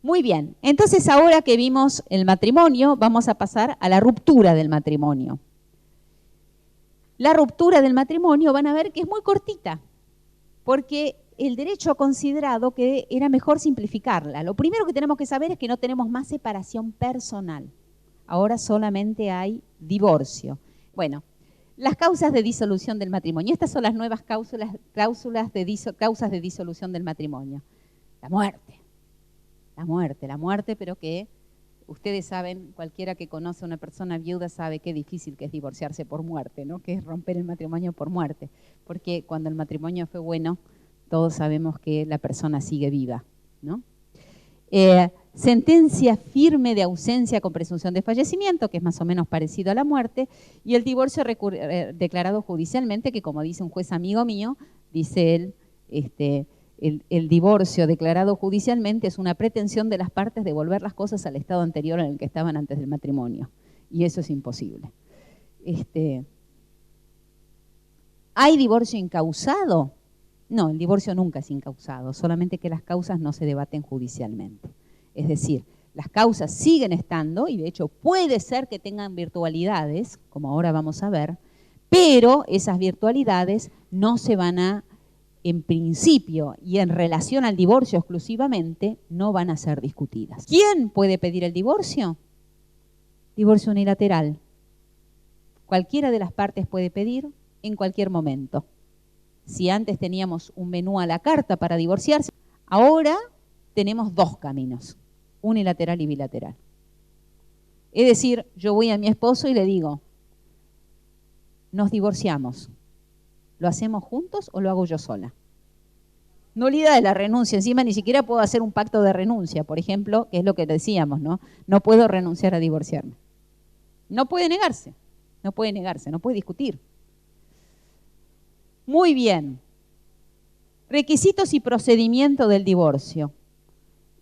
Muy bien, entonces ahora que vimos el matrimonio, vamos a pasar a la ruptura del matrimonio. La ruptura del matrimonio van a ver que es muy cortita, porque el derecho ha considerado que era mejor simplificarla. Lo primero que tenemos que saber es que no tenemos más separación personal. Ahora solamente hay divorcio. Bueno, las causas de disolución del matrimonio. Estas son las nuevas causas de disolución del matrimonio. La muerte, pero que ustedes saben, cualquiera que conoce a una persona viuda sabe qué difícil que es divorciarse por muerte, ¿no? Que es romper el matrimonio por muerte. Porque cuando el matrimonio fue bueno, todos sabemos que la persona sigue viva, ¿no? Sentencia firme de ausencia con presunción de fallecimiento, que es más o menos parecido a la muerte, y el divorcio declarado judicialmente, que como dice un juez amigo mío, dice él, el divorcio declarado judicialmente es una pretensión de las partes de volver las cosas al estado anterior en el que estaban antes del matrimonio, y eso es imposible. ¿Hay divorcio incausado? No, el divorcio nunca es incausado, solamente que las causas no se debaten judicialmente. Es decir, las causas siguen estando, y de hecho puede ser que tengan virtualidades, como ahora vamos a ver, pero esas virtualidades no se van a, en principio y en relación al divorcio exclusivamente, no van a ser discutidas. ¿Quién puede pedir el divorcio? Divorcio unilateral. Cualquiera de las partes puede pedir en cualquier momento. Si antes teníamos un menú a la carta para divorciarse, ahora tenemos dos caminos, unilateral y bilateral. Es decir, yo voy a mi esposo y le digo, nos divorciamos, ¿lo hacemos juntos o lo hago yo sola? Nulidad de la renuncia, encima ni siquiera puedo hacer un pacto de renuncia, por ejemplo, que es lo que decíamos, ¿no? No puedo renunciar a divorciarme. No puede negarse, no puede discutir. Muy bien. Requisitos y procedimiento del divorcio.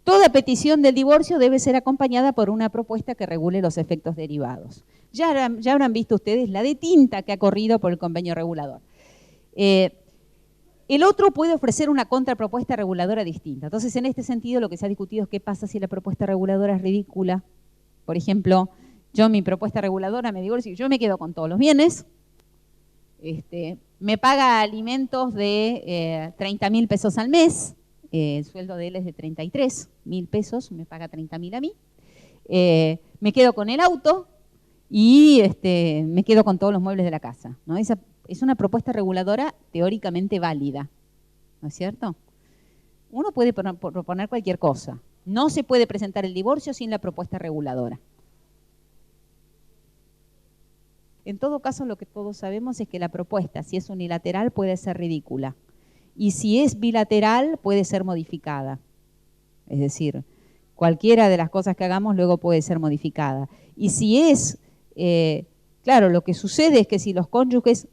Toda petición del divorcio debe ser acompañada por una propuesta que regule los efectos derivados. Ya habrán visto ustedes la de tinta que ha corrido por el convenio regulador. El otro puede ofrecer una contrapropuesta reguladora distinta. Entonces, en este sentido, lo que se ha discutido es qué pasa si la propuesta reguladora es ridícula. Por ejemplo, mi propuesta reguladora me divorcio y yo me quedo con todos los bienes. Me paga alimentos de 30.000 pesos al mes, el sueldo de él es de 33.000 pesos, me paga 30.000 a mí, me quedo con el auto y me quedo con todos los muebles de la casa, ¿no? Esa es una propuesta reguladora teóricamente válida, ¿no es cierto? Uno puede proponer cualquier cosa, no se puede presentar el divorcio sin la propuesta reguladora. En todo caso, lo que todos sabemos es que la propuesta, si es unilateral, puede ser ridícula. Y si es bilateral, puede ser modificada. Es decir, cualquiera de las cosas que hagamos luego puede ser modificada. Y si es, claro, lo que sucede es que si los cónyuges,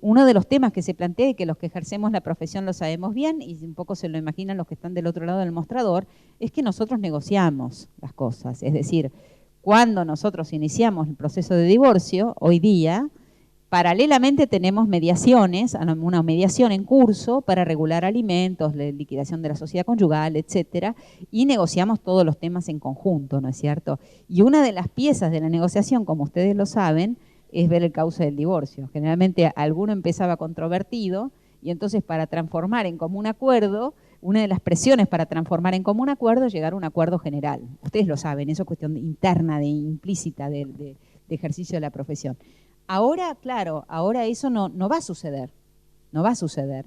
uno de los temas que se plantea y que los que ejercemos la profesión lo sabemos bien, y un poco se lo imaginan los que están del otro lado del mostrador, es que nosotros negociamos las cosas. Es decir, cuando nosotros iniciamos el proceso de divorcio, hoy día, paralelamente tenemos mediaciones, una mediación en curso para regular alimentos, la liquidación de la sociedad conyugal, etcétera, y negociamos todos los temas en conjunto, ¿no es cierto? Y una de las piezas de la negociación, como ustedes lo saben, es ver el cauce del divorcio. Generalmente alguno empezaba controvertido y entonces para transformar en común acuerdo, una de las presiones para transformar en común acuerdo es llegar a un acuerdo general. Ustedes lo saben, eso es cuestión interna, implícita de ejercicio de la profesión. Ahora, claro, ahora eso no va a suceder, no va a suceder.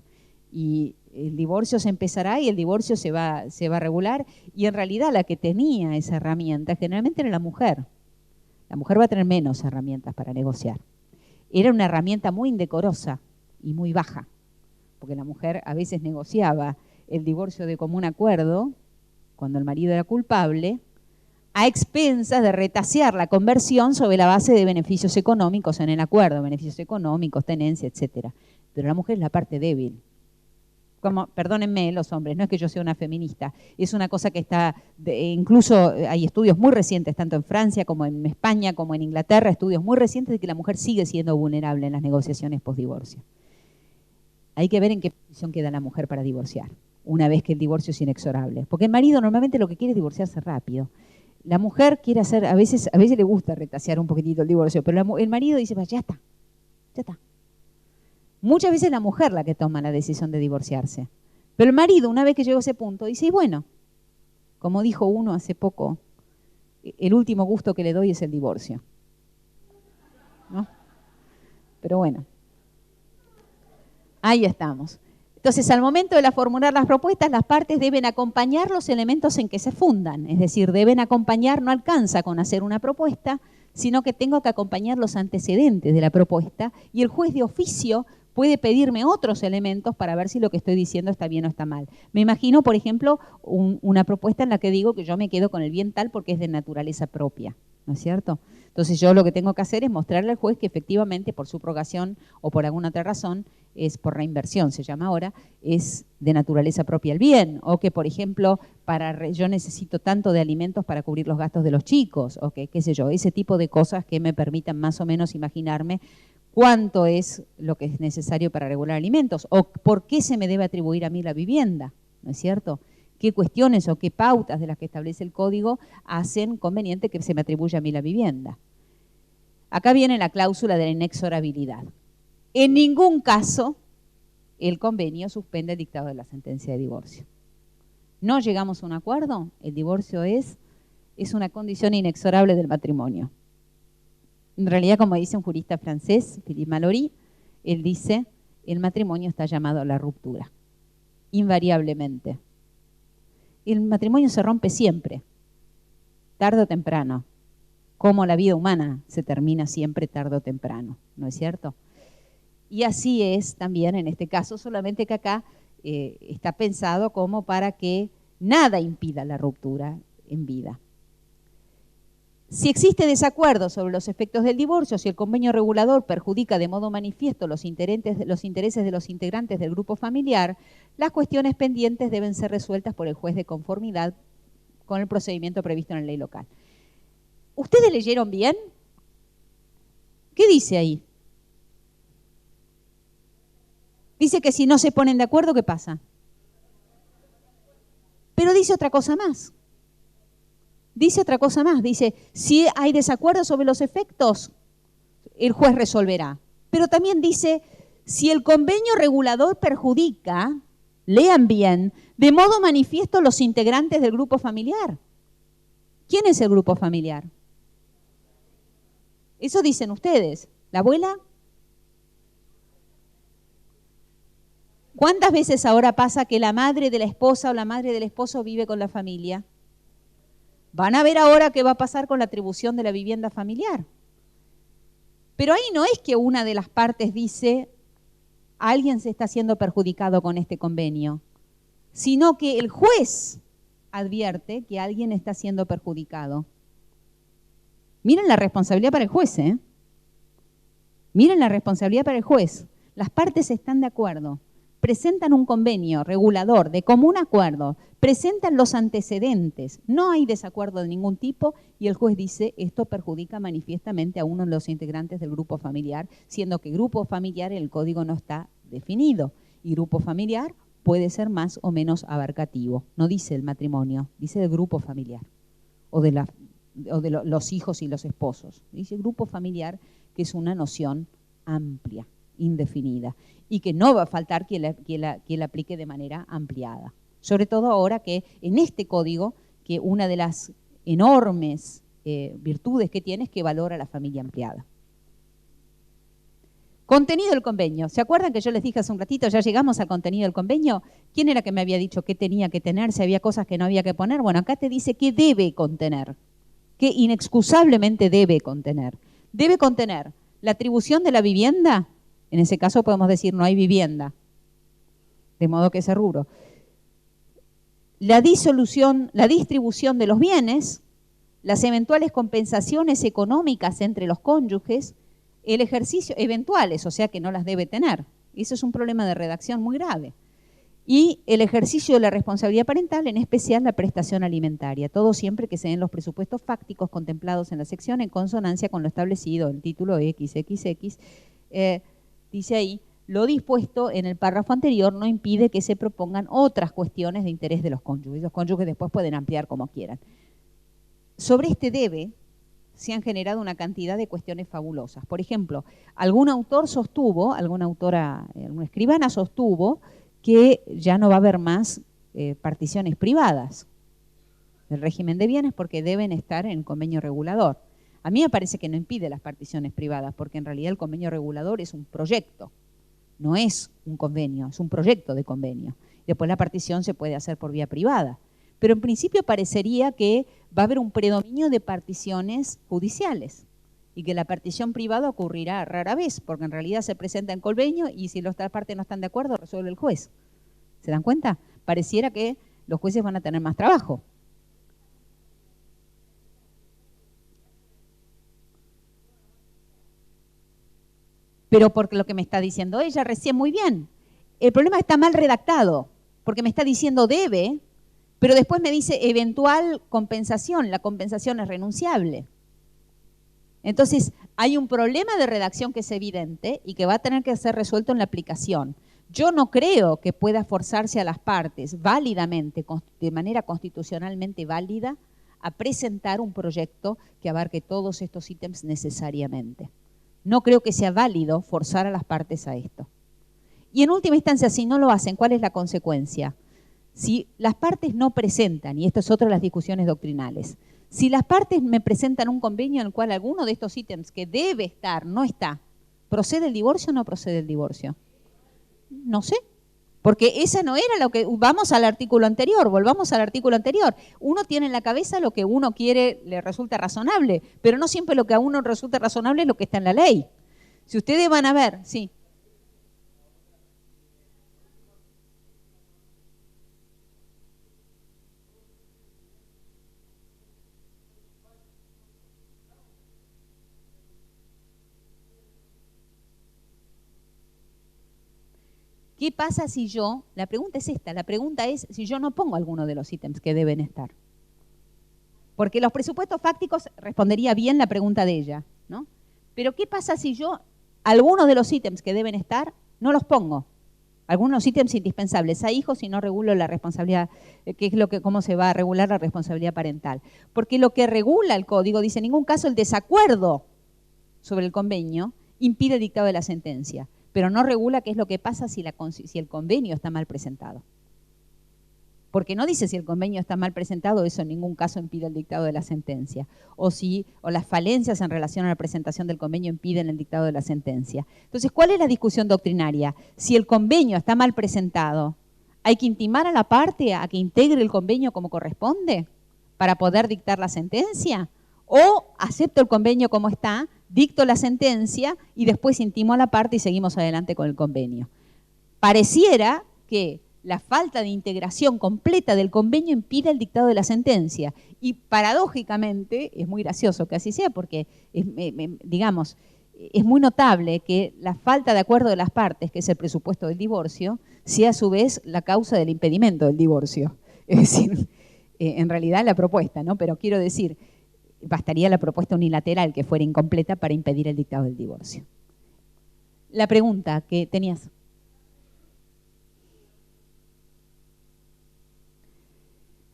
Y el divorcio se empezará y el divorcio se va a regular, y en realidad la que tenía esa herramienta generalmente era la mujer. La mujer va a tener menos herramientas para negociar. Era una herramienta muy indecorosa y muy baja, porque la mujer a veces negociaba el divorcio de común acuerdo, cuando el marido era culpable, a expensas de retasear la conversión sobre la base de beneficios económicos en el acuerdo, beneficios económicos, tenencia, etcétera. Pero la mujer es la parte débil. Como, perdónenme los hombres, no es que yo sea una feminista, es una cosa que está, incluso hay estudios muy recientes, tanto en Francia como en España, como en Inglaterra, estudios muy recientes de que la mujer sigue siendo vulnerable en las negociaciones postdivorcio. Hay que ver en qué posición queda la mujer para divorciar. una vez que el divorcio es inexorable. Porque el marido normalmente lo que quiere es divorciarse rápido. La mujer quiere hacer, a veces le gusta retasear un poquitito el divorcio, pero el marido dice, ya está, ya está. Muchas veces es la mujer la que toma la decisión de divorciarse. Pero el marido, una vez que llegó a ese punto, dice, y bueno, como dijo uno hace poco, el último gusto que le doy es el divorcio. ¿No? Pero bueno, ahí estamos. Entonces, al momento de formular las propuestas, las partes deben acompañar los elementos en que se fundan. Es decir, deben acompañar, no alcanza con hacer una propuesta, sino que tengo que acompañar los antecedentes de la propuesta y el juez de oficio puede pedirme otros elementos para ver si lo que estoy diciendo está bien o está mal. Me imagino, por ejemplo, una propuesta en la que digo que yo me quedo con el bien tal porque es de naturaleza propia, ¿no es cierto? Entonces yo lo que tengo que hacer es mostrarle al juez que efectivamente por subrogación o por alguna otra razón, es por reinversión, se llama ahora, es de naturaleza propia el bien, o que por ejemplo yo necesito tanto de alimentos para cubrir los gastos de los chicos, o que qué sé yo, ese tipo de cosas que me permitan más o menos imaginarme cuánto es lo que es necesario para regular alimentos, o por qué se me debe atribuir a mí la vivienda, ¿no es cierto? ¿Qué cuestiones o qué pautas de las que establece el código hacen conveniente que se me atribuya a mí la vivienda? Acá viene la cláusula de la inexorabilidad. En ningún caso el convenio suspende el dictado de la sentencia de divorcio. No llegamos a un acuerdo, el divorcio es una condición inexorable del matrimonio. En realidad, como dice un jurista francés, Philippe Mallory, él dice, el matrimonio está llamado a la ruptura, invariablemente. El matrimonio se rompe siempre, tarde o temprano, como la vida humana se termina siempre tarde o temprano, ¿no es cierto? Y así es también en este caso, solamente que acá está pensado como para que nada impida la ruptura en vida. Si existe desacuerdo sobre los efectos del divorcio, si el convenio regulador perjudica de modo manifiesto los intereses de los integrantes del grupo familiar, las cuestiones pendientes deben ser resueltas por el juez de conformidad con el procedimiento previsto en la ley local. ¿Ustedes leyeron bien? ¿Qué dice ahí? Dice que si no se ponen de acuerdo, ¿qué pasa? Pero dice otra cosa más. Dice otra cosa más. Dice, si hay desacuerdo sobre los efectos, el juez resolverá. Pero también dice, si el convenio regulador perjudica, lean bien, de modo manifiesto los integrantes del grupo familiar. ¿Quién es el grupo familiar? Eso dicen ustedes. ¿La abuela? ¿Cuántas veces ahora pasa que la madre de la esposa o la madre del esposo vive con la familia? Van a ver ahora qué va a pasar con la atribución de la vivienda familiar. Pero ahí no es que una de las partes dice, alguien se está siendo perjudicado con este convenio, sino que el juez advierte que alguien está siendo perjudicado. Miren la responsabilidad para el juez, ¿eh? Miren la responsabilidad para el juez. Las partes están de acuerdo. Presentan un convenio regulador de común acuerdo, presentan los antecedentes, no hay desacuerdo de ningún tipo y el juez dice esto perjudica manifiestamente a uno de los integrantes del grupo familiar, siendo que grupo familiar en el código no está definido y grupo familiar puede ser más o menos abarcativo, no dice el matrimonio, dice el grupo familiar o de los hijos y los esposos, dice grupo familiar que es una noción amplia, indefinida, y que no va a faltar quien la aplique de manera ampliada. Sobre todo ahora que en este código, que una de las enormes virtudes que tiene es que valora la familia ampliada. Contenido del convenio. ¿Se acuerdan que yo les dije hace un ratito, ya llegamos al contenido del convenio? ¿Quién era que me había dicho qué tenía que tener, si había cosas que no había que poner? Bueno, acá te dice qué debe contener, qué inexcusablemente debe contener. Debe contener la atribución de la vivienda. En ese caso podemos decir no hay vivienda, de modo que ese rubro. La distribución de los bienes, las eventuales compensaciones económicas entre los cónyuges, el ejercicio, eventuales, o sea que no las debe tener. Eso es un problema de redacción muy grave. Y el ejercicio de la responsabilidad parental, en especial la prestación alimentaria. Todo siempre que se den los presupuestos fácticos contemplados en la sección en consonancia con lo establecido en el título XXX. Dice ahí, lo dispuesto en el párrafo anterior no impide que se propongan otras cuestiones de interés de los cónyuges. Los cónyuges después pueden ampliar como quieran. Sobre este debe se han generado una cantidad de cuestiones fabulosas. Por ejemplo, algún autor sostuvo, alguna escribana sostuvo que ya no va a haber más particiones privadas del régimen de bienes porque deben estar en convenio regulador. A mí me parece que no impide las particiones privadas porque en realidad el convenio regulador es un proyecto, no es un convenio, es un proyecto de convenio. Después la partición se puede hacer por vía privada. Pero en principio parecería que va a haber un predominio de particiones judiciales y que la partición privada ocurrirá rara vez, porque en realidad se presenta en convenio y si las otras partes no están de acuerdo, resuelve el juez. ¿Se dan cuenta? Pareciera que los jueces van a tener más trabajo. Pero porque lo que me está diciendo ella recién muy bien. El problema está mal redactado, porque me está diciendo debe, pero después me dice eventual compensación. La compensación es renunciable. Entonces, hay un problema de redacción que es evidente y que va a tener que ser resuelto en la aplicación. Yo no creo que pueda forzarse a las partes válidamente, de manera constitucionalmente válida, a presentar un proyecto que abarque todos estos ítems necesariamente. No creo que sea válido forzar a las partes a esto. Y en última instancia, si no lo hacen, ¿cuál es la consecuencia? Si las partes no presentan, y esto es otra de las discusiones doctrinales, si las partes me presentan un convenio en el cual alguno de estos ítems que debe estar no está, ¿procede el divorcio o no procede el divorcio? No sé. Porque esa no era lo que... Vamos al artículo anterior, volvamos al artículo anterior. Uno tiene en la cabeza lo que uno quiere, le resulta razonable, pero no siempre lo que a uno resulta razonable es lo que está en la ley. Si ustedes van a ver, sí. ¿Qué pasa si yo, la pregunta es esta, la pregunta es si yo no pongo alguno de los ítems que deben estar? Porque los presupuestos fácticos respondería bien la pregunta de ella, ¿no? Pero ¿qué pasa si yo algunos de los ítems que deben estar no los pongo? Algunos ítems indispensables a hijos si no regulo la responsabilidad, que es cómo se va a regular la responsabilidad parental. Porque lo que regula el código dice en ningún caso el desacuerdo sobre el convenio impide el dictado de la sentencia, pero no regula qué es lo que pasa si el convenio está mal presentado. Porque no dice si el convenio está mal presentado, eso en ningún caso impide el dictado de la sentencia. O las falencias en relación a la presentación del convenio impiden el dictado de la sentencia. Entonces, ¿cuál es la discusión doctrinaria? Si el convenio está mal presentado, ¿hay que intimar a la parte a que integre el convenio como corresponde para poder dictar la sentencia? ¿O acepto el convenio como está, dicto la sentencia y después intimo a la parte y seguimos adelante con el convenio? Pareciera que la falta de integración completa del convenio impide el dictado de la sentencia. Y paradójicamente, es muy gracioso que así sea, porque digamos, es muy notable que la falta de acuerdo de las partes, que es el presupuesto del divorcio, sea a su vez la causa del impedimento del divorcio. Es decir, en realidad la propuesta, ¿no? Pero quiero decir, bastaría la propuesta unilateral que fuera incompleta para impedir el dictado del divorcio. La pregunta que tenías...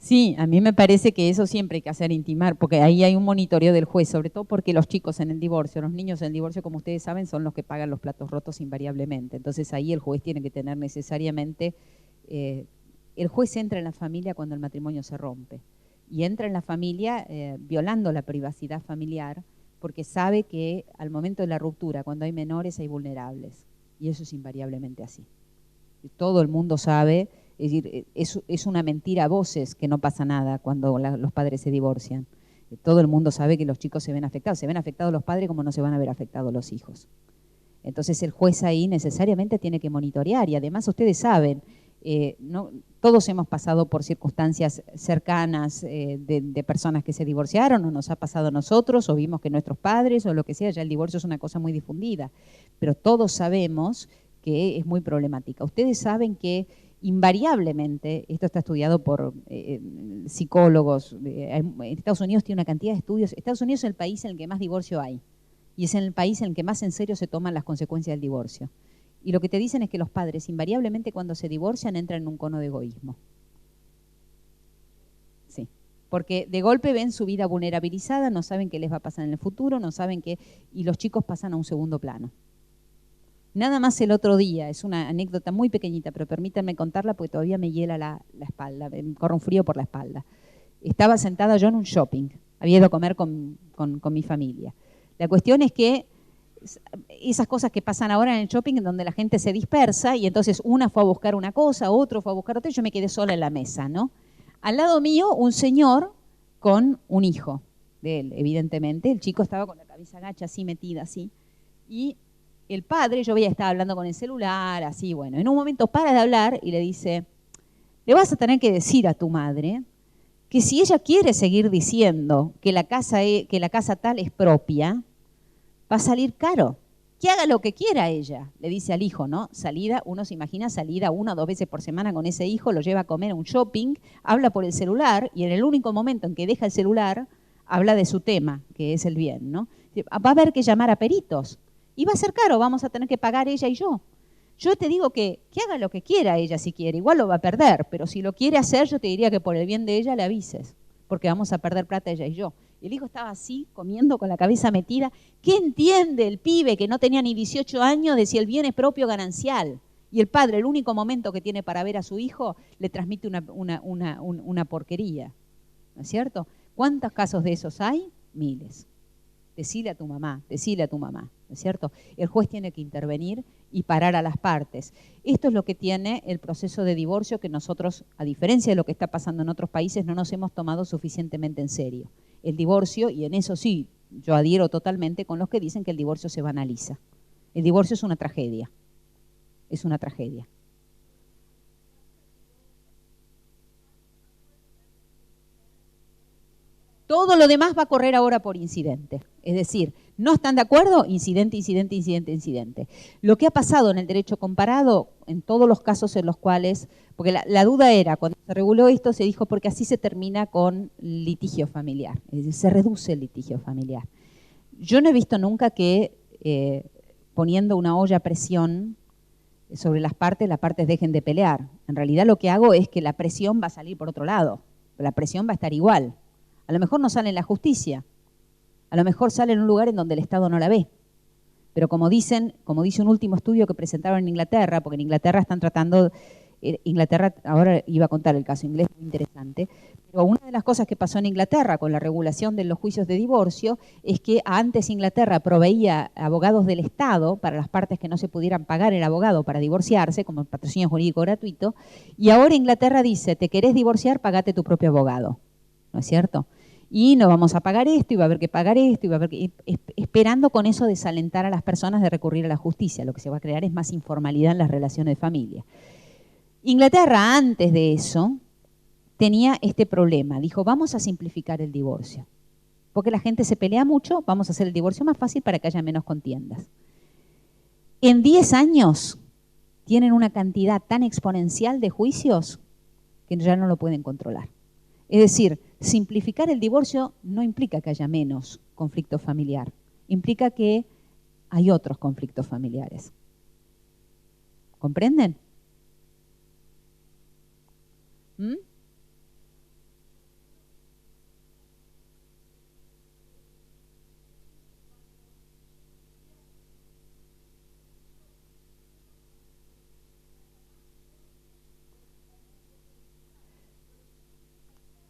Sí, a mí me parece que eso siempre hay que hacer intimar, porque ahí hay un monitoreo del juez, sobre todo porque los chicos en el divorcio, los niños en el divorcio, como ustedes saben, son los que pagan los platos rotos invariablemente. Entonces ahí el juez tiene que tener necesariamente, el juez entra en la familia cuando el matrimonio se rompe y entra en la familia violando la privacidad familiar, porque sabe que al momento de la ruptura, cuando hay menores, hay vulnerables, y eso es invariablemente así. Todo el mundo sabe. Es decir, es una mentira a voces que no pasa nada cuando los padres se divorcian. Todo el mundo sabe que los chicos se ven afectados. Se ven afectados los padres como no se van a ver afectados los hijos. Entonces el juez ahí necesariamente tiene que monitorear. Y además ustedes saben, todos hemos pasado por circunstancias cercanas de personas que se divorciaron, o nos ha pasado a nosotros, o vimos que nuestros padres, o lo que sea, ya el divorcio es una cosa muy difundida. Pero todos sabemos que es muy problemática. Ustedes saben que invariablemente, esto está estudiado por psicólogos, Estados Unidos tiene una cantidad de estudios, Estados Unidos es el país en el que más divorcio hay y es el país en el que más en serio se toman las consecuencias del divorcio. Y lo que te dicen es que los padres invariablemente cuando se divorcian entran en un cono de egoísmo. Sí, porque de golpe ven su vida vulnerabilizada, no saben qué les va a pasar en el futuro, no saben qué, y los chicos pasan a un segundo plano. Nada más el otro día, es una anécdota muy pequeñita, pero permítanme contarla porque todavía me hiela la espalda, me corre un frío por la espalda. Estaba sentada yo en un shopping, había ido a comer con mi familia. La cuestión es que esas cosas que pasan ahora en el shopping, en donde la gente se dispersa, y entonces una fue a buscar una cosa, otro fue a buscar otra, y yo me quedé sola en la mesa, ¿no? Al lado mío, un señor con un hijo de él, evidentemente. El chico estaba con la cabeza gacha, así metida, así. Y el padre, yo veía, estaba hablando con el celular, así, bueno. En un momento para de hablar y le dice, le vas a tener que decir a tu madre que si ella quiere seguir diciendo que la casa tal es propia, va a salir caro. Que haga lo que quiera ella, le dice al hijo, ¿no? Salida, uno se imagina salida 1 o 2 veces por semana con ese hijo, lo lleva a comer a un shopping, habla por el celular y en el único momento en que deja el celular, habla de su tema, que es el bien, ¿no? Va a haber que llamar a peritos y va a ser caro, vamos a tener que pagar ella y yo. Yo te digo que haga lo que quiera ella si quiere, igual lo va a perder, pero si lo quiere hacer, yo te diría que por el bien de ella le avises, porque vamos a perder plata ella y yo. Y el hijo estaba así, comiendo con la cabeza metida. ¿Qué entiende el pibe que no tenía ni 18 años de si el bien es propio o ganancial? Y el padre, el único momento que tiene para ver a su hijo, le transmite una porquería. ¿No es cierto? ¿Cuántos casos de esos hay? Miles. Decile a tu mamá, ¿no es cierto? El juez tiene que intervenir y parar a las partes. Esto es lo que tiene el proceso de divorcio que nosotros, a diferencia de lo que está pasando en otros países, no nos hemos tomado suficientemente en serio. El divorcio, y en eso sí, yo adhiero totalmente con los que dicen que el divorcio se banaliza. El divorcio es una tragedia. Es una tragedia. Todo lo demás va a correr ahora por incidente. Es decir, no están de acuerdo, incidente, incidente, incidente, incidente. Lo que ha pasado en el derecho comparado, en todos los casos en los cuales, porque la duda era, cuando se reguló esto, se dijo porque así se termina con litigio familiar, es decir, se reduce el litigio familiar. Yo no he visto nunca que poniendo una olla a presión sobre las partes dejen de pelear. En realidad lo que hago es que la presión va a salir por otro lado, la presión va a estar igual. A lo mejor no sale en la justicia, a lo mejor sale en un lugar en donde el Estado no la ve. Pero como dice un último estudio que presentaron en Inglaterra, porque en Inglaterra están tratando, Inglaterra, ahora iba a contar el caso inglés, muy interesante, pero una de las cosas que pasó en Inglaterra con la regulación de los juicios de divorcio es que antes Inglaterra proveía abogados del Estado para las partes que no se pudieran pagar el abogado para divorciarse, como el patrocinio jurídico gratuito, y ahora Inglaterra dice, ¿te querés divorciar? Pagate tu propio abogado, ¿no es cierto? Y no vamos a pagar esto, y va a haber que pagar esto, y va a haber que, esperando con eso desalentar a las personas de recurrir a la justicia. Lo que se va a crear es más informalidad en las relaciones de familia. Inglaterra, antes de eso, tenía este problema. Dijo, vamos a simplificar el divorcio. Porque la gente se pelea mucho, vamos a hacer el divorcio más fácil para que haya menos contiendas. En 10 años tienen una cantidad tan exponencial de juicios que ya no lo pueden controlar. Es decir, simplificar el divorcio no implica que haya menos conflicto familiar, implica que hay otros conflictos familiares. ¿Comprenden? ¿Mm?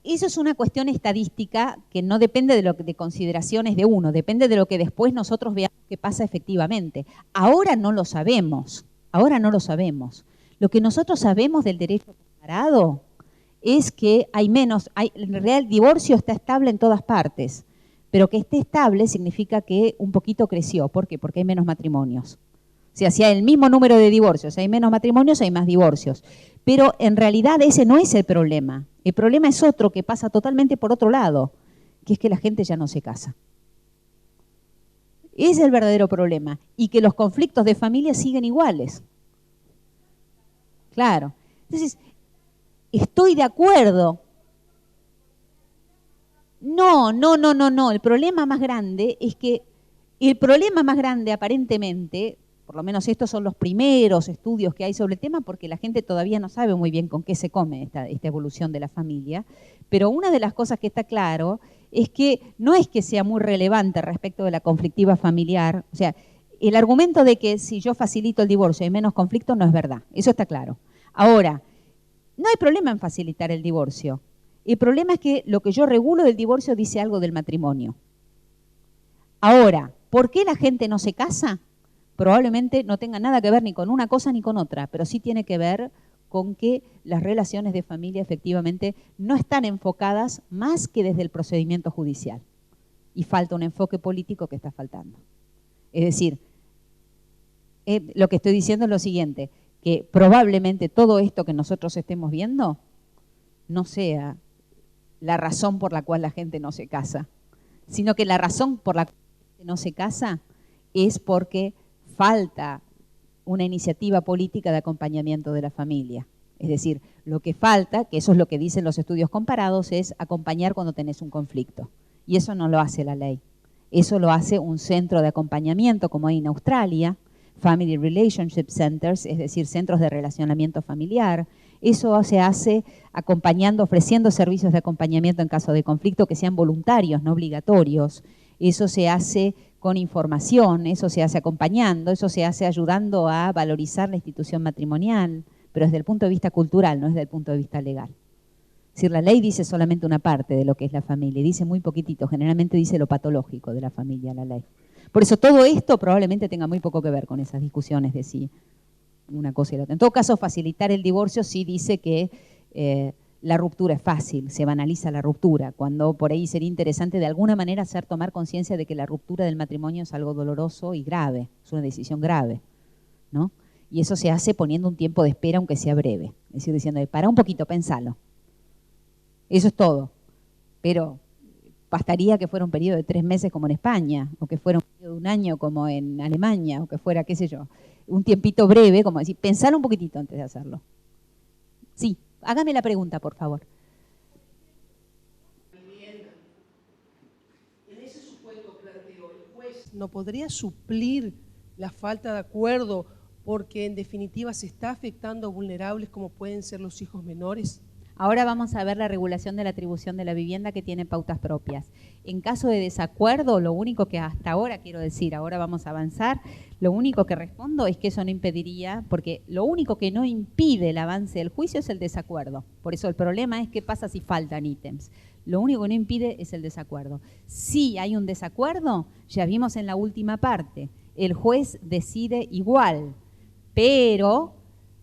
Eso es una cuestión estadística que no depende de consideraciones de uno, depende de lo que después nosotros veamos que pasa efectivamente. Ahora no lo sabemos, ahora no lo sabemos. Lo que nosotros sabemos del derecho comparado es que hay menos, en realidad el divorcio está estable en todas partes, pero que esté estable significa que un poquito creció. ¿Por qué? Porque hay menos matrimonios. O sea, si hay el mismo número de divorcios, hay menos matrimonios, hay más divorcios. Pero en realidad ese no es el problema. El problema es otro que pasa totalmente por otro lado, que es que la gente ya no se casa. Ese es el verdadero problema. Y que los conflictos de familia siguen iguales. Claro. Entonces, estoy de acuerdo. No. El problema más grande es que, aparentemente, por lo menos estos son los primeros estudios que hay sobre el tema, porque la gente todavía no sabe muy bien con qué se come esta evolución de la familia, pero una de las cosas que está claro es que no es que sea muy relevante respecto de la conflictiva familiar, o sea, el argumento de que si yo facilito el divorcio hay menos conflicto no es verdad, eso está claro. Ahora, no hay problema en facilitar el divorcio, el problema es que lo que yo regulo del divorcio dice algo del matrimonio. Ahora, ¿por qué la gente no se casa? Probablemente no tenga nada que ver ni con una cosa ni con otra, pero sí tiene que ver con que las relaciones de familia efectivamente no están enfocadas más que desde el procedimiento judicial. Y falta un enfoque político que está faltando. Es decir, lo que estoy diciendo es lo siguiente, que probablemente todo esto que nosotros estemos viendo no sea la razón por la cual la gente no se casa, sino que la razón por la cual la gente no se casa es porque falta una iniciativa política de acompañamiento de la familia. Es decir, lo que falta, que eso es lo que dicen los estudios comparados, es acompañar cuando tenés un conflicto. Y eso no lo hace la ley. Eso lo hace un centro de acompañamiento, como hay en Australia, Family Relationship Centers, es decir, centros de relacionamiento familiar. Eso se hace acompañando, ofreciendo servicios de acompañamiento en caso de conflicto que sean voluntarios, no obligatorios. Eso se hace con información, eso se hace acompañando, eso se hace ayudando a valorizar la institución matrimonial, pero desde el punto de vista cultural, no desde el punto de vista legal. Es decir, la ley dice solamente una parte de lo que es la familia, dice muy poquitito, generalmente dice lo patológico de la familia, la ley. Por eso todo esto probablemente tenga muy poco que ver con esas discusiones de si una cosa y la otra. En todo caso, facilitar el divorcio sí dice que la ruptura es fácil, se banaliza la ruptura, cuando por ahí sería interesante de alguna manera hacer tomar conciencia de que la ruptura del matrimonio es algo doloroso y grave, es una decisión grave, ¿no? Y eso se hace poniendo un tiempo de espera, aunque sea breve. Es decir, diciendo, para un poquito, pensalo. Eso es todo. Pero bastaría que fuera un periodo de 3 meses como en España, o que fuera un periodo de 1 año como en Alemania, o que fuera, qué sé yo, un tiempito breve, como decir, pensalo un poquitito antes de hacerlo. Sí, hágame la pregunta, por favor. En ese supuesto planteo, el juez no podría suplir la falta de acuerdo porque en definitiva se está afectando a vulnerables como pueden ser los hijos menores. Ahora vamos a ver la regulación de la atribución de la vivienda que tiene pautas propias. En caso de desacuerdo, lo único que hasta ahora quiero decir, ahora vamos a avanzar, lo único que respondo es que eso no impediría, porque lo único que no impide el avance del juicio es el desacuerdo. Por eso el problema es qué pasa si faltan ítems. Lo único que no impide es el desacuerdo. Si hay un desacuerdo, ya vimos en la última parte, el juez decide igual, pero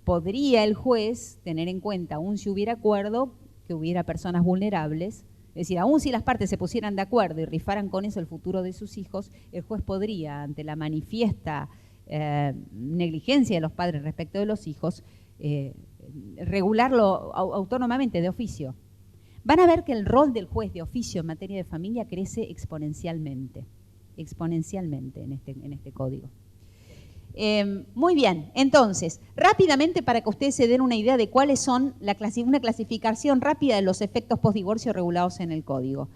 podría el juez tener en cuenta, aún si hubiera acuerdo, que hubiera personas vulnerables. Es decir, aún si las partes se pusieran de acuerdo y rifaran con eso el futuro de sus hijos, el juez podría, ante la manifiesta negligencia de los padres respecto de los hijos, regularlo autónomamente, de oficio. Van a ver que el rol del juez de oficio en materia de familia crece exponencialmente en este código. Muy bien, entonces, rápidamente para que ustedes se den una idea de cuáles son una clasificación rápida de los efectos postdivorcio regulados en el código.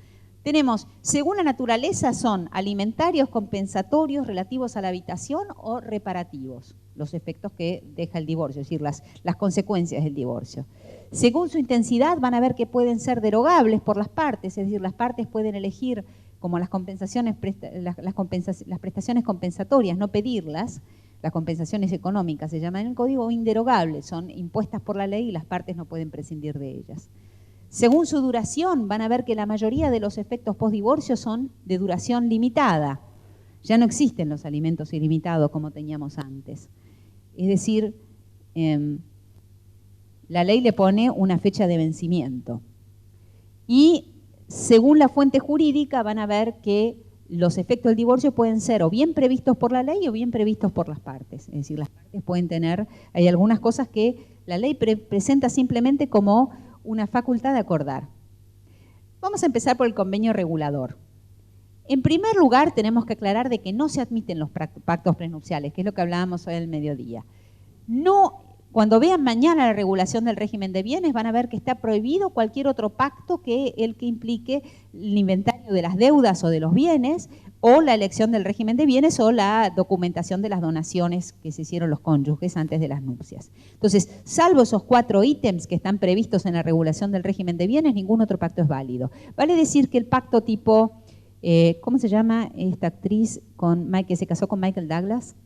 Tenemos, según la naturaleza, son alimentarios, compensatorios, relativos a la habitación o reparativos, los efectos que deja el divorcio, es decir, las consecuencias del divorcio. Según su intensidad van a ver que pueden ser derogables por las partes, es decir, las partes pueden elegir como las prestaciones compensatorias, no pedirlas. Las compensaciones económicas se llaman en el código inderogables, son impuestas por la ley y las partes no pueden prescindir de ellas. Según su duración, van a ver que la mayoría de los efectos postdivorcio son de duración limitada. Ya no existen los alimentos ilimitados como teníamos antes. Es decir, la ley le pone una fecha de vencimiento. Y según la fuente jurídica van a ver que los efectos del divorcio pueden ser o bien previstos por la ley o bien previstos por las partes. Es decir, las partes pueden tener, hay algunas cosas que la ley presenta simplemente como una facultad de acordar. Vamos a empezar por el convenio regulador. En primer lugar, tenemos que aclarar de que no se admiten los pactos prenupciales, que es lo que hablábamos hoy al mediodía. Cuando vean mañana la regulación del régimen de bienes, van a ver que está prohibido cualquier otro pacto que el que implique el inventario inventario de las deudas o de los bienes, o la elección del régimen de bienes o la documentación de las donaciones que se hicieron los cónyuges antes de las nupcias. Entonces, salvo esos 4 ítems que están previstos en la regulación del régimen de bienes, ningún otro pacto es válido. Vale decir que el pacto tipo, ¿cómo se llama esta actriz que se casó con Michael Douglas?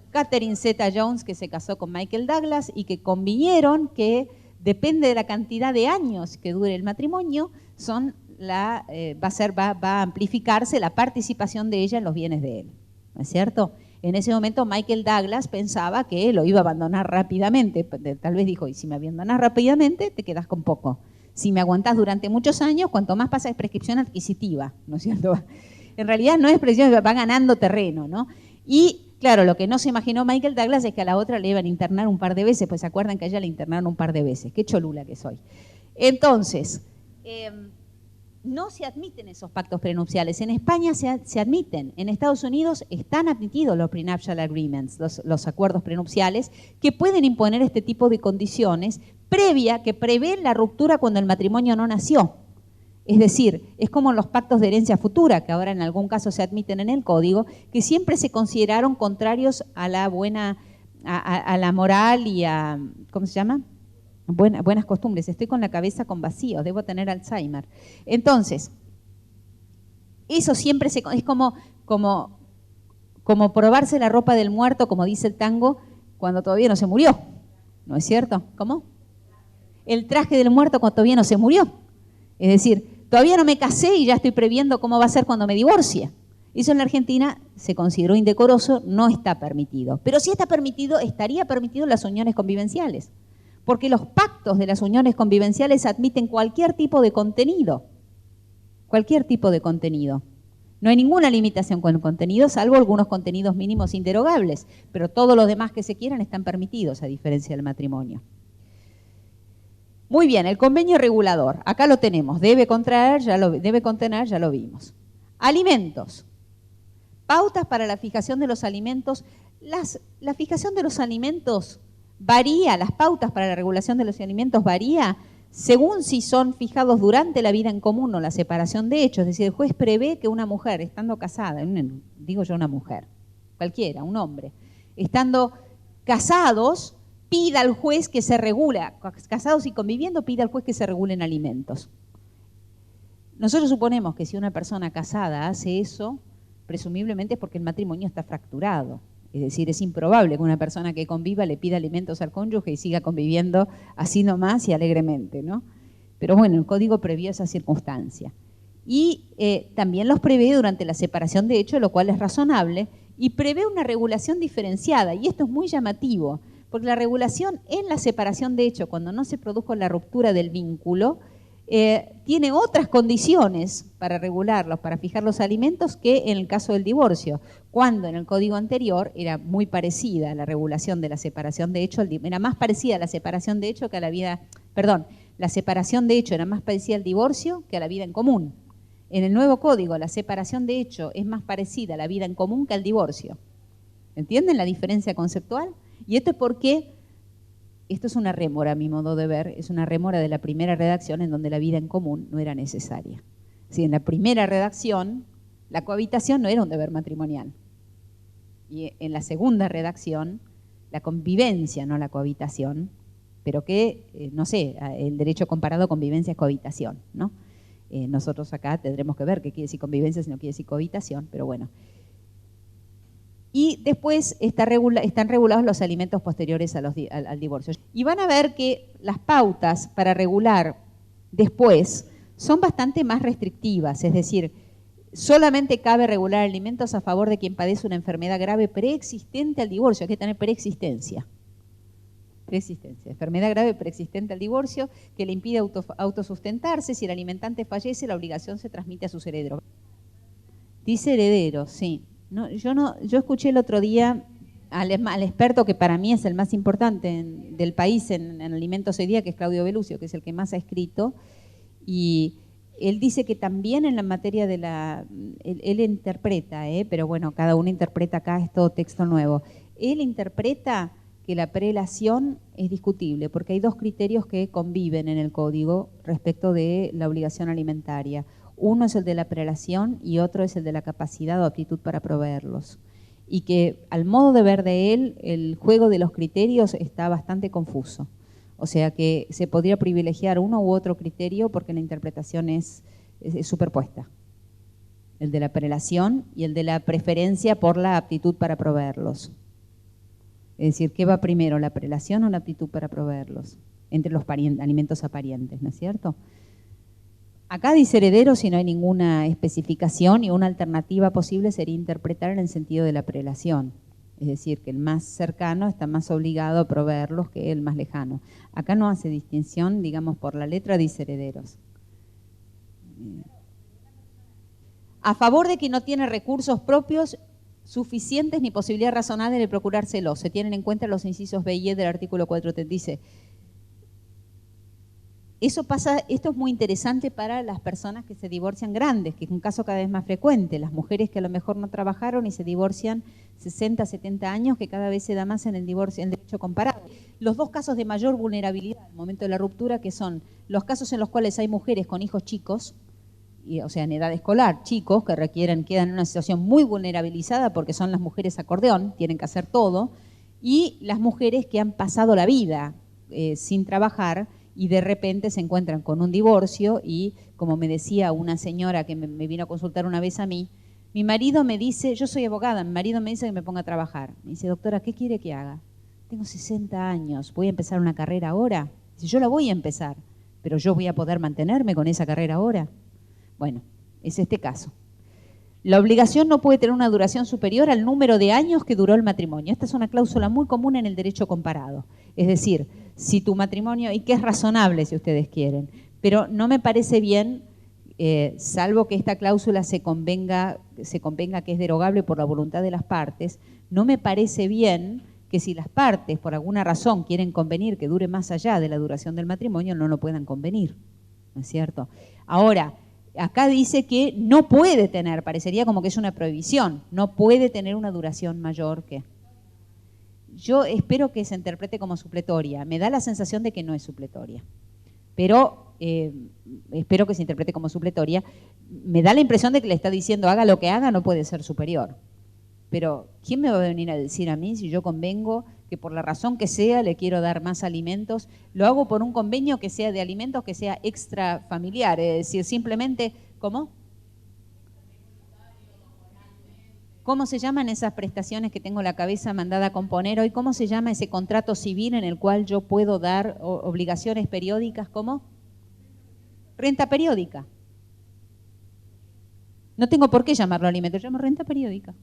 Catherine Zeta-Jones, que se casó con Michael Douglas y que convinieron que depende de la cantidad de años que dure el matrimonio, va a amplificarse la participación de ella en los bienes de él, ¿no es cierto? En ese momento Michael Douglas pensaba que lo iba a abandonar rápidamente, tal vez dijo, y si me abandonas rápidamente te quedas con poco, si me aguantás durante muchos años, cuanto más pasa es prescripción adquisitiva, ¿no es cierto? En realidad no es prescripción, va ganando terreno, ¿no? Y claro, lo que no se imaginó Michael Douglas es que a la otra le iban a internar un par de veces, pues se acuerdan que a ella le internaron un par de veces, qué cholula que soy. Entonces, no se admiten esos pactos prenupciales. En España se admiten. En Estados Unidos están admitidos los prenuptial agreements, los acuerdos prenupciales, que pueden imponer este tipo de condiciones que prevén la ruptura cuando el matrimonio no nació. Es decir, es como los pactos de herencia futura, que ahora en algún caso se admiten en el Código, que siempre se consideraron contrarios a la a la moral y a, ¿cómo se llama? Buenas costumbres. Estoy con la cabeza con vacíos, debo tener Alzheimer. Entonces, eso siempre es como probarse la ropa del muerto, como dice el tango, cuando todavía no se murió. ¿No es cierto? ¿Cómo? El traje del muerto cuando todavía no se murió. Es decir, todavía no me casé y ya estoy previendo cómo va a ser cuando me divorcie. Eso en la Argentina se consideró indecoroso, no está permitido. Pero sí estaría permitido las uniones convivenciales. Porque los pactos de las uniones convivenciales admiten cualquier tipo de contenido. Cualquier tipo de contenido. No hay ninguna limitación con el contenido, salvo algunos contenidos mínimos inderogables. Pero todos los demás que se quieran están permitidos, a diferencia del matrimonio. Muy bien, el convenio regulador. Acá lo tenemos. Debe contener, ya lo vimos. Alimentos. Pautas para la fijación de los alimentos. La fijación de los alimentos varía, las pautas para la regulación de los alimentos varía según si son fijados durante la vida en común o la separación de hechos. Es decir, el juez prevé que una mujer, estando casada, digo yo una mujer, cualquiera, un hombre, estando casados, pida al juez que se regule, casados y conviviendo, pida al juez que se regulen alimentos. Nosotros suponemos que si una persona casada hace eso, presumiblemente es porque el matrimonio está fracturado. Es decir, es improbable que una persona que conviva le pida alimentos al cónyuge y siga conviviendo así nomás y alegremente, ¿no? Pero bueno, el Código previó esa circunstancia. Y también los prevé durante la separación de hecho, lo cual es razonable, y prevé una regulación diferenciada. Y esto es muy llamativo, porque la regulación en la separación de hecho, cuando no se produjo la ruptura del vínculo, tiene otras condiciones para regularlos, para fijar los alimentos, que en el caso del divorcio, cuando en el código anterior era muy parecida a la regulación de la separación de hecho, era más parecida a la separación de hecho que a la vida, la separación de hecho era más parecida al divorcio que a la vida en común. En el nuevo código, la separación de hecho es más parecida a la vida en común que al divorcio. ¿Entienden la diferencia conceptual? Y esto es porque esto es una rémora, a mi modo de ver, es una rémora de la primera redacción en donde la vida en común no era necesaria. Si en la primera redacción la cohabitación no era un deber matrimonial. Y en la segunda redacción, la convivencia, no la cohabitación, pero que, no sé, el derecho comparado a convivencia es cohabitación, ¿no? Nosotros acá tendremos que ver qué quiere decir convivencia si no quiere decir cohabitación, pero bueno. Y después están regulados los alimentos posteriores al divorcio. Y van a ver que las pautas para regular después son bastante más restrictivas, es decir, solamente cabe regular alimentos a favor de quien padece una enfermedad grave preexistente al divorcio. Hay que tener preexistencia. Enfermedad grave preexistente al divorcio que le impide autosustentarse. Si el alimentante fallece, la obligación se transmite a sus herederos. Dice herederos, sí. No, yo escuché el otro día al experto que para mí es el más importante del país en alimentos hoy día, que es Claudio Belucio, que es el que más ha escrito, y él dice que también en la materia de él interpreta, pero bueno, cada uno interpreta, acá es todo texto nuevo, él interpreta que la prelación es discutible, porque hay dos criterios que conviven en el código respecto de la obligación alimentaria. Uno es el de la prelación y otro es el de la capacidad o aptitud para proveerlos. Y que al modo de ver de él, el juego de los criterios está bastante confuso. O sea que se podría privilegiar uno u otro criterio porque la interpretación es superpuesta. El de la prelación y el de la preferencia por la aptitud para proveerlos. Es decir, ¿qué va primero, la prelación o la aptitud para proveerlos? Entre los alimentos aparientes, ¿no es cierto? Acá dice herederos y no hay ninguna especificación, y una alternativa posible sería interpretar en el sentido de la prelación. Es decir, que el más cercano está más obligado a proveerlos que el más lejano. Acá no hace distinción, digamos, por la letra dice herederos. A favor de quien no tiene recursos propios suficientes ni posibilidad razonable de procurárselos. Se tienen en cuenta los incisos B y E del artículo 4. Dice, eso pasa, esto es muy interesante para las personas que se divorcian grandes, que es un caso cada vez más frecuente. Las mujeres que a lo mejor no trabajaron y se divorcian 60, 70 años, que cada vez se da más en el divorcio, en el derecho comparado. Los dos casos de mayor vulnerabilidad al momento de la ruptura, que son los casos en los cuales hay mujeres con hijos chicos, o sea, en edad escolar, chicos que quedan en una situación muy vulnerabilizada porque son las mujeres acordeón, tienen que hacer todo, y las mujeres que han pasado la vida sin trabajar y de repente se encuentran con un divorcio y, como me decía una señora que me vino a consultar una vez a mí, mi marido me dice, yo soy abogada, mi marido me dice que me ponga a trabajar. Me dice, doctora, ¿qué quiere que haga? Tengo 60 años, ¿voy a empezar una carrera ahora? Dice, yo la voy a empezar, pero yo voy a poder mantenerme con esa carrera ahora. Bueno, es este caso. La obligación no puede tener una duración superior al número de años que duró el matrimonio. Esta es una cláusula muy común en el derecho comparado. Es decir, si tu matrimonio, y que es razonable si ustedes quieren, pero no me parece bien, salvo que esta cláusula se convenga que es derogable por la voluntad de las partes, no me parece bien que si las partes por alguna razón quieren convenir que dure más allá de la duración del matrimonio, no lo puedan convenir, ¿no es cierto? Ahora, acá dice que no puede tener, parecería como que es una prohibición, no puede tener una duración mayor que... Yo espero que se interprete como supletoria, me da la sensación de que no es supletoria, pero espero que se interprete como supletoria. Me da la impresión de que le está diciendo haga lo que haga, no puede ser superior. Pero ¿quién me va a venir a decir a mí si yo convengo que por la razón que sea le quiero dar más alimentos? Lo hago por un convenio que sea de alimentos, que sea extrafamiliar, es decir, simplemente, ¿cómo? ¿Cómo se llaman esas prestaciones que tengo la cabeza mandada a componer hoy? ¿Cómo se llama ese contrato civil en el cual yo puedo dar obligaciones periódicas? ¿Cómo? Renta periódica. No tengo por qué llamarlo alimento, yo llamo renta periódica.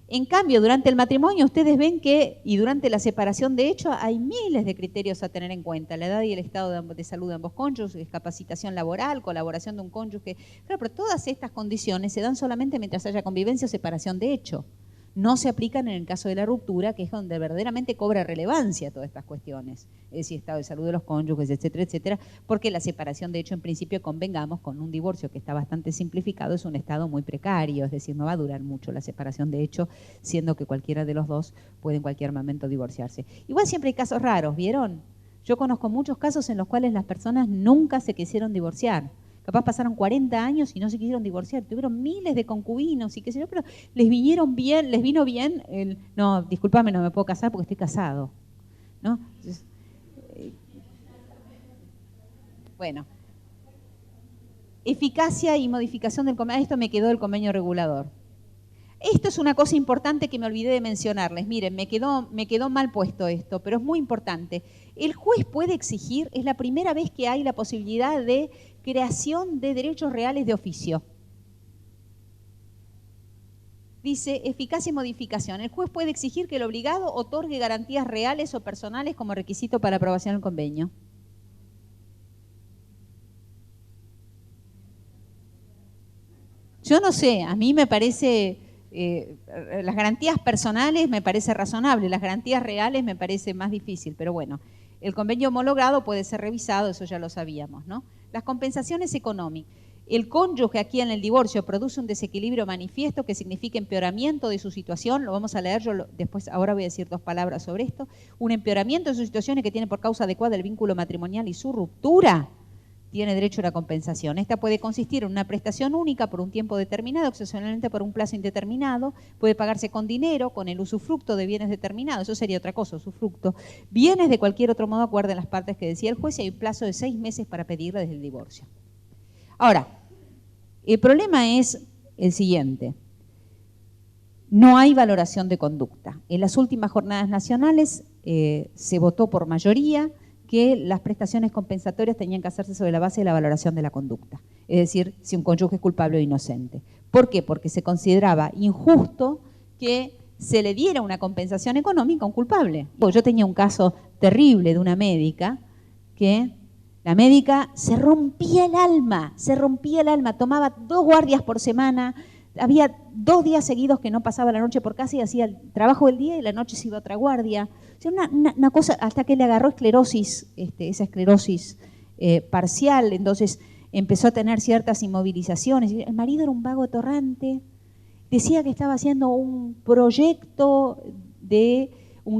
En cambio, durante el matrimonio ustedes ven que, y durante la separación de hecho, hay miles de criterios a tener en cuenta. La edad y el estado de salud de ambos cónyuges, capacitación laboral, colaboración de un cónyuge. Claro, pero todas estas condiciones se dan solamente mientras haya convivencia o separación de hecho. No se aplican en el caso de la ruptura, que es donde verdaderamente cobra relevancia todas estas cuestiones. Es decir, estado de salud de los cónyuges, etcétera, etcétera, porque la separación de hecho, en principio, convengamos, con un divorcio que está bastante simplificado, es un estado muy precario, es decir, no va a durar mucho la separación de hecho, siendo que cualquiera de los dos puede en cualquier momento divorciarse. Igual siempre hay casos raros, ¿vieron? Yo conozco muchos casos en los cuales las personas nunca se quisieron divorciar. Capaz pasaron 40 años y no se quisieron divorciar, tuvieron miles de concubinos y qué sé yo, pero les vino bien no, discúlpame, no me puedo casar porque estoy casado, ¿no? Entonces, bueno, eficacia y modificación del convenio. Esto me quedó el convenio regulador. Esto es una cosa importante que me olvidé de mencionarles. Miren, me quedó mal puesto esto, pero es muy importante. El juez puede exigir, es la primera vez que hay la posibilidad de creación de derechos reales de oficio. Dice, eficacia y modificación. El juez puede exigir que el obligado otorgue garantías reales o personales como requisito para aprobación del convenio. Yo no sé, a mí me parece... las garantías personales me parece razonable, las garantías reales me parece más difícil, pero bueno, el convenio homologado puede ser revisado, eso ya lo sabíamos, ¿no? Las compensaciones económicas. el cónyuge aquí en el divorcio produce un desequilibrio manifiesto que significa empeoramiento de su situación, lo vamos a leer, después ahora voy a decir 2 palabras sobre esto, un empeoramiento de su situación que tiene por causa adecuada el vínculo matrimonial y su ruptura, tiene derecho a una compensación. Esta puede consistir en una prestación única por un tiempo determinado, excepcionalmente por un plazo indeterminado, puede pagarse con dinero, con el usufructo de bienes determinados, eso sería otra cosa, usufructo, bienes de cualquier otro modo acuerden las partes que decía el juez y hay un plazo de 6 meses para pedirle desde el divorcio. Ahora, el problema es el siguiente. No hay valoración de conducta. En las últimas jornadas nacionales se votó por mayoría que las prestaciones compensatorias tenían que hacerse sobre la base de la valoración de la conducta. Es decir, si un cónyuge es culpable o inocente. ¿Por qué? Porque se consideraba injusto que se le diera una compensación económica a un culpable. Yo tenía un caso terrible de una médica que la médica se rompía el alma, tomaba 2 guardias por semana, había 2 días seguidos que no pasaba la noche por casa y hacía el trabajo del día y la noche se iba a otra guardia. O sea, una cosa, hasta que le agarró esclerosis, esa esclerosis parcial, entonces empezó a tener ciertas inmovilizaciones. El marido era un vago atorrante, decía que estaba haciendo un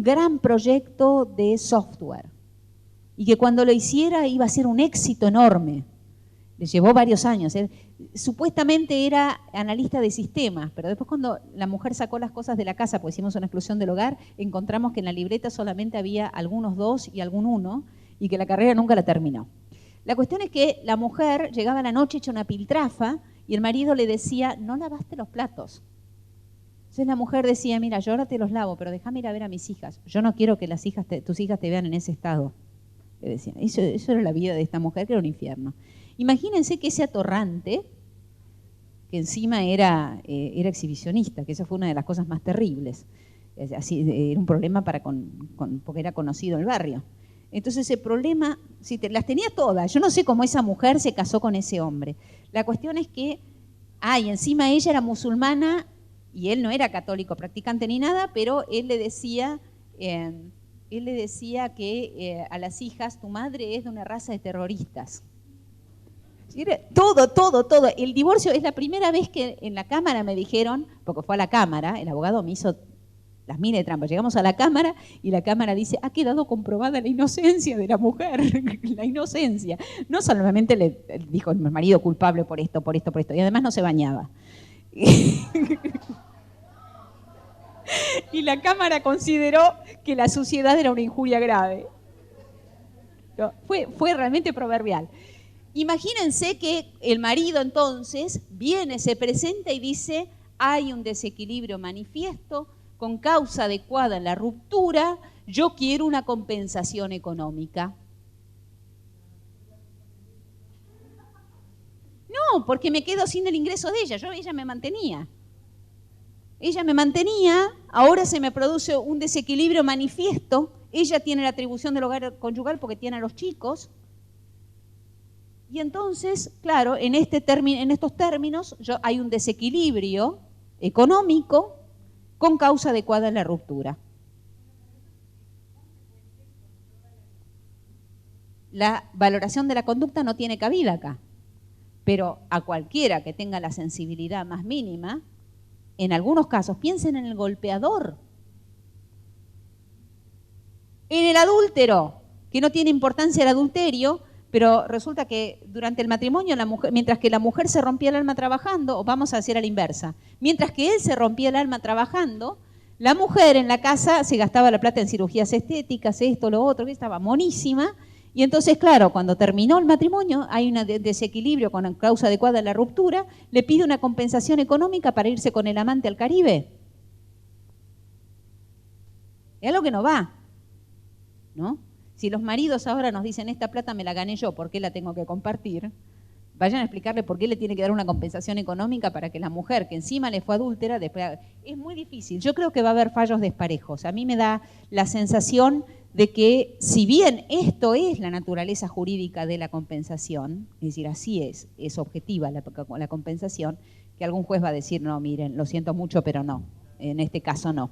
gran proyecto de software. Y que cuando lo hiciera iba a ser un éxito enorme. Le llevó varios años. Él supuestamente era analista de sistemas, pero después cuando la mujer sacó las cosas de la casa, porque hicimos una exclusión del hogar, encontramos que en la libreta solamente había algunos 2 y algún 1, y que la carrera nunca la terminó. La cuestión es que la mujer llegaba a la noche hecha una piltrafa y el marido le decía, no lavaste los platos. Entonces la mujer decía, mira, yo ahora te los lavo, pero déjame ir a ver a mis hijas. Yo no quiero que tus hijas te vean en ese estado. Le decían. Eso era la vida de esta mujer, que era un infierno. Imagínense que ese atorrante, que encima era exhibicionista, que esa fue una de las cosas más terribles. Así, era un problema porque era conocido en el barrio. Entonces ese problema, las tenía todas. Yo no sé cómo esa mujer se casó con ese hombre. La cuestión es que, y encima ella era musulmana y él no era católico practicante ni nada, pero él le decía que a las hijas, tu madre es de una raza de terroristas. Todo. El divorcio es la primera vez que en la Cámara me dijeron, porque fue a la Cámara, el abogado me hizo las miles de trampas. Llegamos a la Cámara y la Cámara dice, ha quedado comprobada la inocencia de la mujer, la inocencia. No solamente le dijo el marido culpable por esto, y además no se bañaba. Y la Cámara consideró que la suciedad era una injuria grave. No, fue realmente proverbial. Imagínense que el marido entonces viene, se presenta y dice, hay un desequilibrio manifiesto con causa adecuada en la ruptura, yo quiero una compensación económica. No, porque me quedo sin el ingreso de ella, ella me mantenía. Ahora se me produce un desequilibrio manifiesto, ella tiene la atribución del hogar conyugal porque tiene a los chicos, y entonces, claro, en estos términos hay un desequilibrio económico con causa adecuada en la ruptura. La valoración de la conducta no tiene cabida acá, pero a cualquiera que tenga la sensibilidad más mínima, en algunos casos, piensen en el golpeador, en el adúltero, que no tiene importancia el adulterio, pero resulta que durante el matrimonio, mientras que la mujer se rompía el alma trabajando, o vamos a hacer a la inversa, mientras que él se rompía el alma trabajando, la mujer en la casa se gastaba la plata en cirugías estéticas, esto, lo otro, que estaba monísima, y entonces, claro, cuando terminó el matrimonio, hay un desequilibrio con causa adecuada en la ruptura, le pide una compensación económica para irse con el amante al Caribe. Es algo que no va, ¿no? Si los maridos ahora nos dicen, esta plata me la gané yo, ¿por qué la tengo que compartir? Vayan a explicarle por qué le tiene que dar una compensación económica para que la mujer, que encima le fue adúltera, después... Es muy difícil. Yo creo que va a haber fallos desparejos. A mí me da la sensación de que, si bien esto es la naturaleza jurídica de la compensación, es decir, así es objetiva la compensación, que algún juez va a decir, no, miren, lo siento mucho, pero no, en este caso no.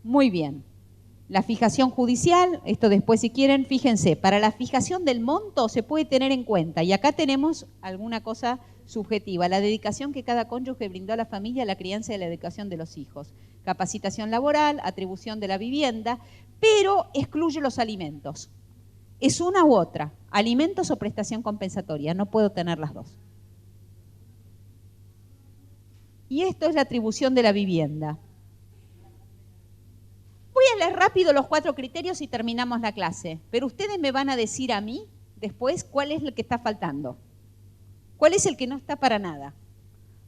Muy bien. La fijación judicial, esto después si quieren, fíjense, para la fijación del monto se puede tener en cuenta, y acá tenemos alguna cosa subjetiva, la dedicación que cada cónyuge brindó a la familia a la crianza y la educación de los hijos, capacitación laboral, atribución de la vivienda, pero excluye los alimentos. Es una u otra, alimentos o prestación compensatoria, no puedo tener las dos. Y esto es la atribución de la vivienda. Voy a leer rápido los 4 criterios y terminamos la clase, pero ustedes me van a decir a mí después cuál es el que está faltando, cuál es el que no está para nada.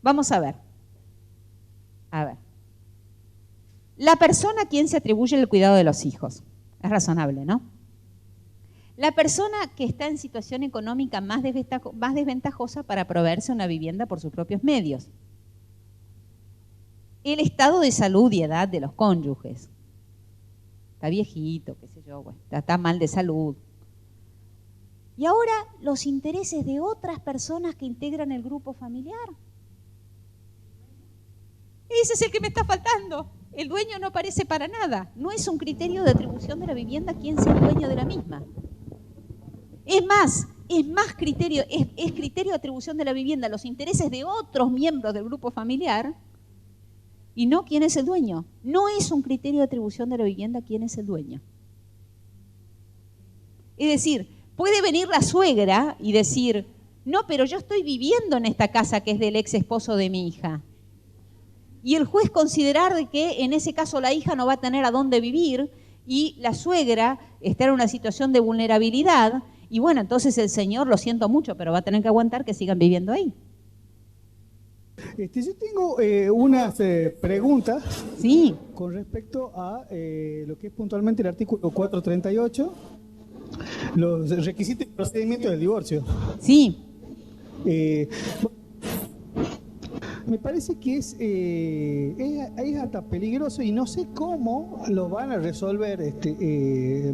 Vamos a ver. A ver. La persona a quien se atribuye el cuidado de los hijos. Es razonable, ¿no? La persona que está en situación económica más desventajosa para proveerse una vivienda por sus propios medios. El estado de salud y edad de los cónyuges. Está viejito, qué sé yo, bueno, está mal de salud. Y ahora los intereses de otras personas que integran el grupo familiar. Ese es el que me está faltando. El dueño no aparece para nada. No es un criterio de atribución de la vivienda quién sea el dueño de la misma. Es criterio de atribución de la vivienda los intereses de otros miembros del grupo familiar y no quién es el dueño. No es un criterio de atribución de la vivienda quién es el dueño. Es decir, puede venir la suegra y decir, no, pero yo estoy viviendo en esta casa que es del ex esposo de mi hija. Y el juez considerar de que en ese caso la hija no va a tener a dónde vivir y la suegra está en una situación de vulnerabilidad y bueno, entonces el señor, lo siento mucho, pero va a tener que aguantar que sigan viviendo ahí. Yo tengo unas preguntas, sí, con respecto a lo que es puntualmente el artículo 438, los requisitos y procedimientos del divorcio. Sí. Me parece que es hasta peligroso y no sé cómo lo van a resolver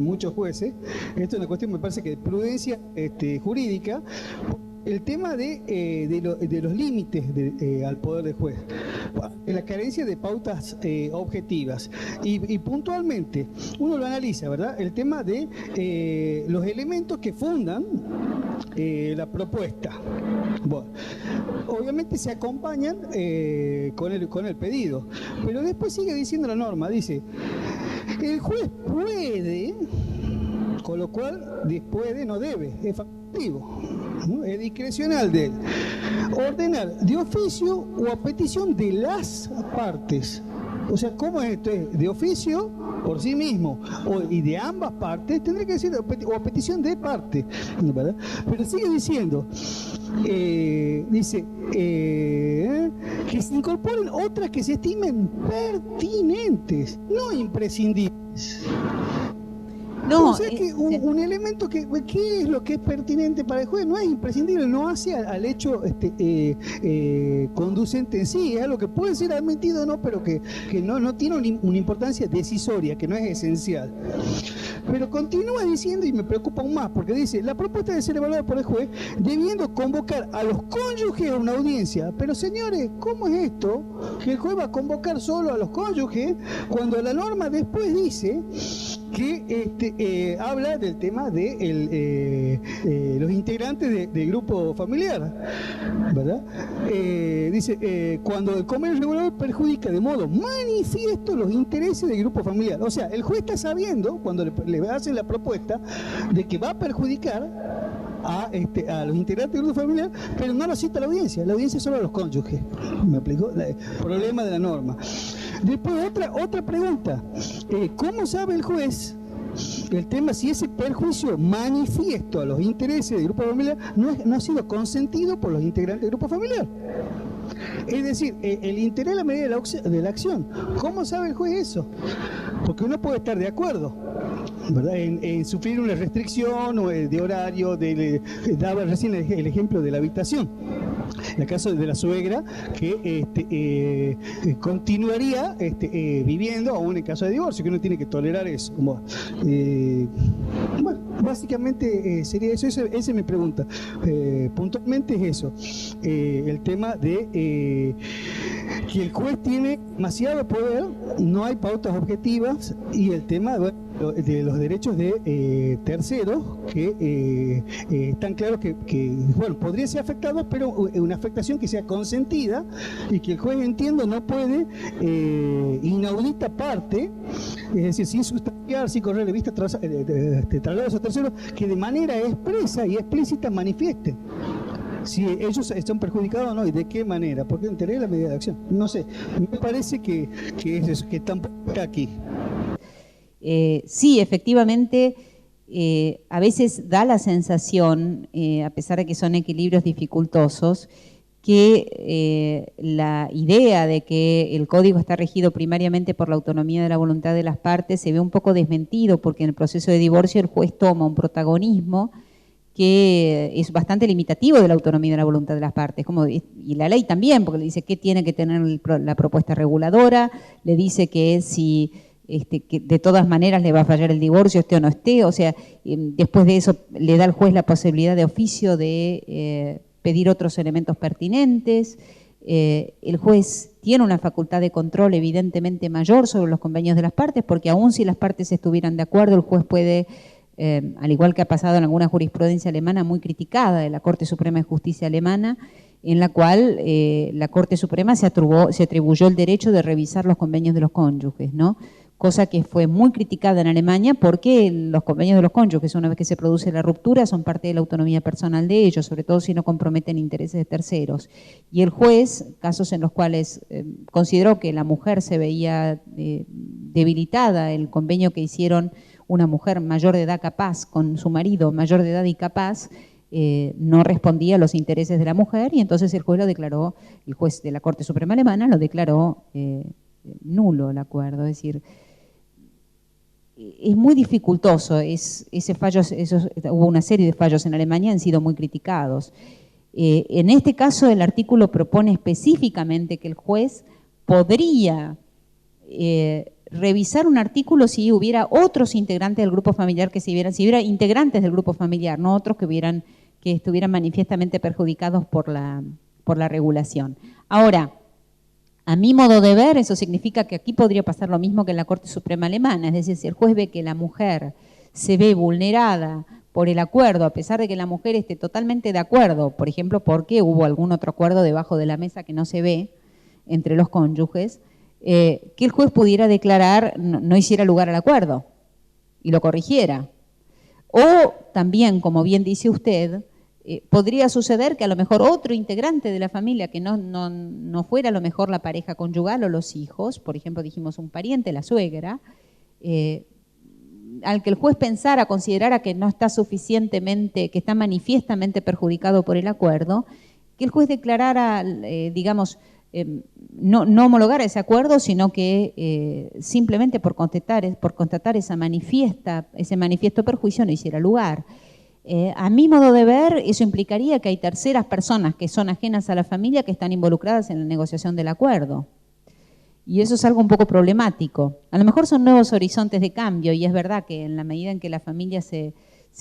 muchos jueces. Esto es una cuestión, me parece que de prudencia jurídica. El tema de los límites al poder del juez, la carencia de pautas objetivas y puntualmente uno lo analiza, ¿verdad? El tema de los elementos que fundan la propuesta. Bueno, obviamente se acompañan con el pedido, pero después sigue diciendo la norma, dice, el juez puede, con lo cual puede, no debe, es facultativo, ¿no? Es discrecional de él, ordenar de oficio o a petición de las partes. O sea, ¿cómo es esto? Es de oficio por sí mismo y de ambas partes, tendría que decir o a petición de parte, ¿verdad? Pero sigue diciendo, dice que se incorporen otras que se estimen pertinentes, no imprescindibles. No, o sea que un elemento ¿qué es lo que es pertinente para el juez? No es imprescindible, no hace al hecho conducente en sí, es algo que puede ser admitido o no, pero que no tiene una importancia decisoria, que no es esencial. Pero continúa diciendo, y me preocupa aún más, porque dice, la propuesta debe ser evaluada por el juez, debiendo convocar a los cónyuges a una audiencia. Pero señores, ¿cómo es esto? Que el juez va a convocar solo a los cónyuges, cuando la norma después dice que habla del tema de los integrantes del grupo familiar, ¿verdad? Dice, cuando el convenio regulador perjudica de modo manifiesto los intereses del grupo familiar. O sea, el juez está sabiendo, cuando le hacen la propuesta, de que va a perjudicar a los integrantes del grupo familiar, pero no lo cita la audiencia solo a los cónyuges. ¿Me explico? El problema de la norma. Después otra pregunta, ¿cómo sabe el juez el tema si ese perjuicio manifiesto a los intereses del grupo familiar no ha sido consentido por los integrantes del grupo familiar? Es decir, el interés en la medida de la acción. ¿Cómo sabe el juez eso? Porque uno puede estar de acuerdo, ¿verdad? En sufrir una restricción o de horario, daba recién el ejemplo de la habitación. En el caso de la suegra, que continuaría viviendo aún en caso de divorcio, que uno tiene que tolerar eso. Bueno, básicamente sería eso, esa es mi pregunta. Puntualmente es eso, el tema de que el juez tiene demasiado poder, no hay pautas objetivas, y el tema de los derechos de terceros que están claros que bueno, podrían ser afectados, pero una afectación que sea consentida y que el juez, entiendo, no puede inaudita parte, es decir, sin sustanciar, sin correr de vista traslados a terceros, que de manera expresa y explícita manifiesten si ellos están perjudicados o no, y de qué manera, porque interés la medida de acción. No sé, me parece que es eso, que tampoco está aquí. Sí, efectivamente, a veces da la sensación, a pesar de que son equilibrios dificultosos, que la idea de que el código está regido primariamente por la autonomía de la voluntad de las partes se ve un poco desmentido, porque en el proceso de divorcio el juez toma un protagonismo que es bastante limitativo de la autonomía de la voluntad de las partes, y la ley también, porque le dice qué tiene que tener la propuesta reguladora, le dice que si que de todas maneras le va a fallar el divorcio, esté o no esté, o sea, después de eso le da al juez la posibilidad de oficio de pedir otros elementos pertinentes. El juez tiene una facultad de control evidentemente mayor sobre los convenios de las partes, porque aun si las partes estuvieran de acuerdo, el juez puede, al igual que ha pasado en alguna jurisprudencia alemana muy criticada de la Corte Suprema de Justicia alemana, en la cual la Corte Suprema se atribuyó el derecho de revisar los convenios de los cónyuges, ¿no? Cosa que fue muy criticada en Alemania, porque los convenios de los cónyuges, una vez que se produce la ruptura, son parte de la autonomía personal de ellos, sobre todo si no comprometen intereses de terceros. Y el juez, casos en los cuales consideró que la mujer se veía debilitada, el convenio que hicieron una mujer mayor de edad capaz con su marido mayor de edad y capaz, no respondía a los intereses de la mujer, y entonces el juez lo declaró, el juez de la Corte Suprema Alemana lo declaró nulo el acuerdo. Es decir, es muy dificultoso, hubo una serie de fallos en Alemania, han sido muy criticados. En este caso el artículo propone específicamente que el juez podría revisar un artículo si hubiera otros integrantes del grupo familiar si hubiera integrantes del grupo familiar, no otros que estuvieran manifiestamente perjudicados por la regulación. Ahora, a mi modo de ver, eso significa que aquí podría pasar lo mismo que en la Corte Suprema Alemana, es decir, si el juez ve que la mujer se ve vulnerada por el acuerdo, a pesar de que la mujer esté totalmente de acuerdo, por ejemplo, porque hubo algún otro acuerdo debajo de la mesa que no se ve entre los cónyuges, que el juez pudiera declarar, no hiciera lugar al acuerdo y lo corrigiera. O también, como bien dice usted, podría suceder que a lo mejor otro integrante de la familia que no fuera a lo mejor la pareja conyugal o los hijos, por ejemplo dijimos un pariente, la suegra, al que el juez considerara que no está suficientemente, que está manifiestamente perjudicado por el acuerdo, que el juez declarara, digamos, no homologara ese acuerdo, sino que simplemente por constatar ese manifiesto perjuicio no hiciera lugar. A mi modo de ver, eso implicaría que hay terceras personas que son ajenas a la familia que están involucradas en la negociación del acuerdo. Y eso es algo un poco problemático. A lo mejor son nuevos horizontes de cambio, y es verdad que en la medida en que la familia se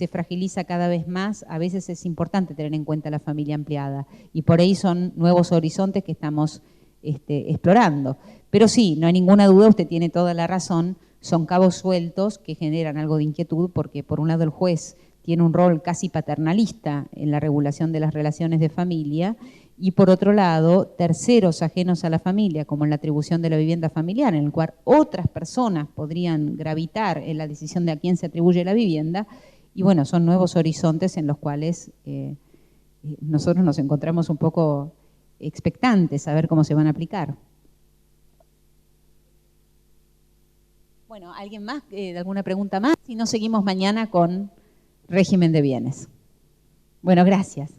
fragiliza cada vez más, a veces es importante tener en cuenta la familia ampliada. Y por ahí son nuevos horizontes que estamos explorando. Pero sí, no hay ninguna duda, usted tiene toda la razón, son cabos sueltos que generan algo de inquietud, porque por un lado el juez tiene un rol casi paternalista en la regulación de las relaciones de familia, y por otro lado, terceros ajenos a la familia, como en la atribución de la vivienda familiar, en el cual otras personas podrían gravitar en la decisión de a quién se atribuye la vivienda, y bueno, son nuevos horizontes en los cuales nosotros nos encontramos un poco expectantes a ver cómo se van a aplicar. Bueno, ¿alguien más? ¿Alguna pregunta más? Si no, seguimos mañana con régimen de bienes. Bueno, gracias.